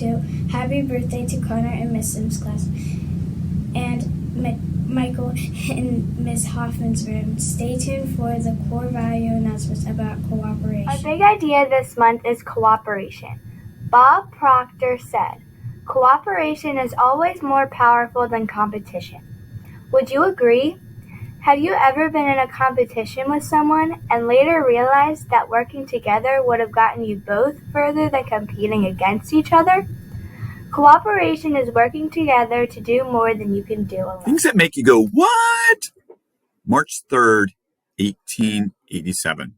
2. Happy birthday to Connor in Miss Sims' class. And Michael in Miss Hoffman's room. Stay tuned for the core value announcements about cooperation. Our big idea this month is cooperation. Bob Proctor said, "Cooperation is always more powerful than competition." Would you agree? Have you ever been in a competition with someone and later realized that working together would have gotten you both further than competing against each other? Cooperation is working together to do more than you can do alone. Things that make you go, what? March 3rd, 1887.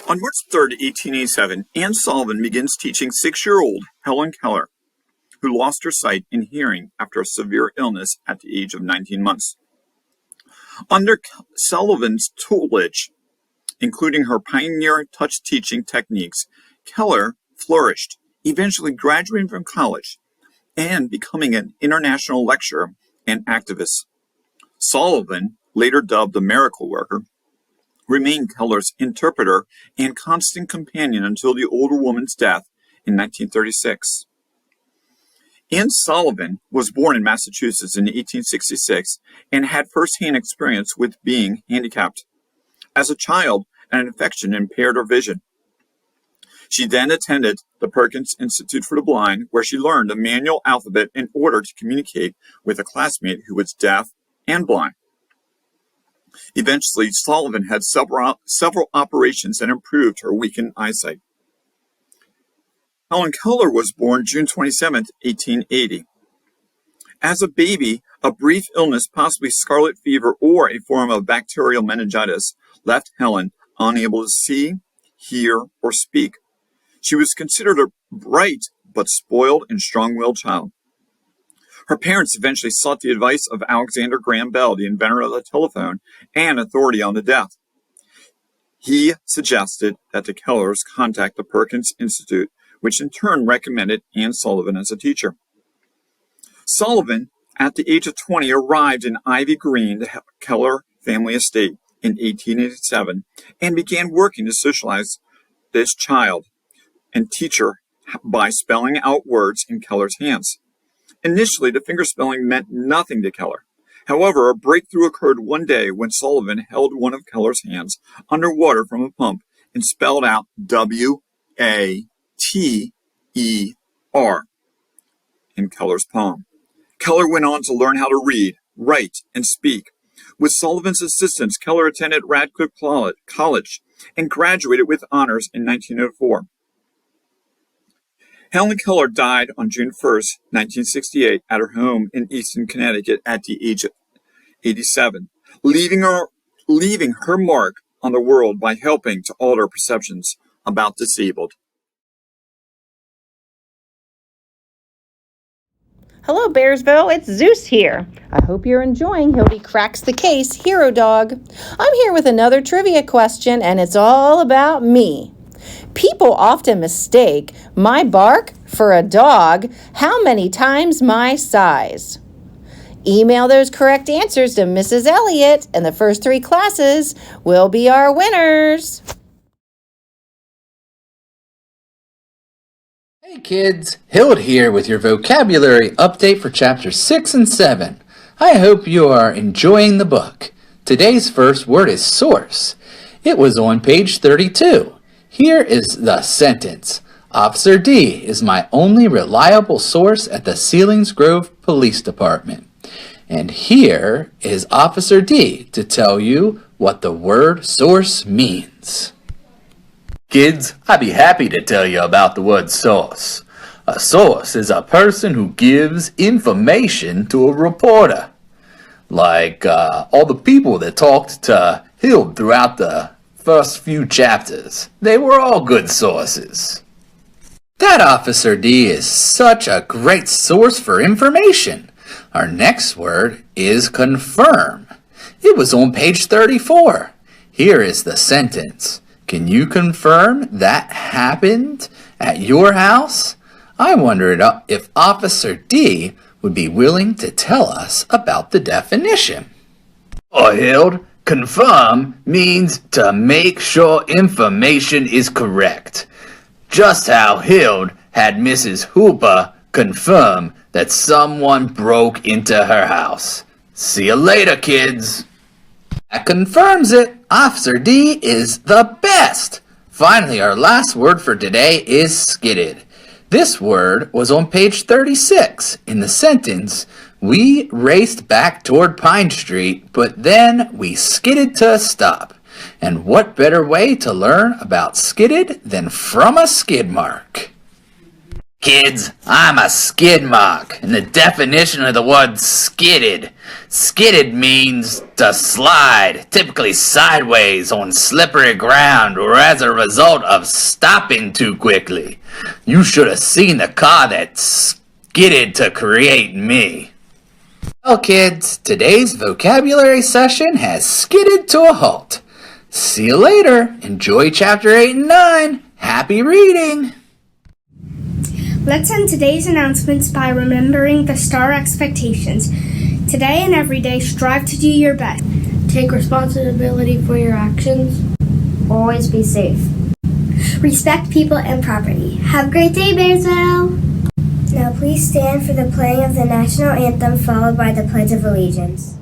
On March 3rd, 1887, Anne Sullivan begins teaching 6-year-old Helen Keller, who lost her sight and hearing after a severe illness at the age of 19 months. Under Sullivan's tutelage, including her pioneer touch teaching techniques, Keller flourished, eventually graduating from college and becoming an international lecturer and activist. Sullivan, later dubbed the miracle worker, remained Keller's interpreter and constant companion until the older woman's death in 1936. Anne Sullivan was born in Massachusetts in 1866 and had first-hand experience with being handicapped. As a child, an infection impaired her vision. She then attended the Perkins Institute for the Blind, where she learned the manual alphabet in order to communicate with a classmate who was deaf and blind. Eventually, Sullivan had several operations that improved her weakened eyesight. Helen Keller was born June 27, 1880. As a baby, a brief illness, possibly scarlet fever or a form of bacterial meningitis, left Helen unable to see, hear, or speak. She was considered a bright but spoiled and strong-willed child. Her parents eventually sought the advice of Alexander Graham Bell, the inventor of the telephone and authority on the deaf. He suggested that the Kellers contact the Perkins Institute, which in turn recommended Anne Sullivan as a teacher. Sullivan, at the age of 20, arrived in Ivy Green, the Keller family estate, in 1887, and began working to socialize this child and teacher by spelling out words in Keller's hands. Initially, the fingerspelling meant nothing to Keller. However, a breakthrough occurred one day when Sullivan held one of Keller's hands underwater from a pump and spelled out W-A-T-E-R in Keller's palm. Keller went on to learn how to read, write, and speak. With Sullivan's assistance, Keller attended Radcliffe College and graduated with honors in 1904. Helen Keller died on June 1, 1968, at her home in Easton, Connecticut, at the age of 87, leaving her mark on the world by helping to alter perceptions about disabled. Hello, Bearsville. It's Zeus here. I hope you're enjoying Hildy Cracks the Case Hero Dog. I'm here with another trivia question, and it's all about me. People often mistake my bark for a dog. How many times my size? Email those correct answers to Mrs. Elliott, and the first 3 classes will be our winners. Hey kids, Hild here with your vocabulary update for chapters 6 and 7. I hope you are enjoying the book. Today's first word is source. It was on page 32. Here is the sentence. Officer D is my only reliable source at the Selinsgrove Police Department. And here is Officer D to tell you what the word source means. Kids, I'd be happy to tell you about the word source. A source is a person who gives information to a reporter. Like all the people that talked to Hild throughout the first few chapters. They were all good sources. That Officer D is such a great source for information. Our next word is confirm. It was on page 34. Here is the sentence. Can you confirm that happened at your house? I wondered if Officer D would be willing to tell us about the definition. Oh, Hild, Confirm means to make sure information is correct. Just how Hild had Mrs. Hooper confirm that someone broke into her house. See you later, kids. That confirms it. Officer D is the best. Finally, our last word for today is skidded. This word was on page 36 in the sentence, "We raced back toward Pine Street, but then we skidded to a stop." And what better way to learn about skidded than from a skid mark? Kids, I'm a skid mark, and the definition of the word skidded. Skidded means to slide, typically sideways on slippery ground or as a result of stopping too quickly. You should have seen the car that skidded to create me. Well, kids, today's vocabulary session has skidded to a halt. See you later. Enjoy chapter 8 and 9. Happy reading! Let's end today's announcements by remembering the STAR expectations. Today and every day, strive to do your best. Take responsibility for your actions. Always be safe. Respect people and property. Have a great day, Bearsville! Now please stand for the playing of the national anthem followed by the Pledge of Allegiance.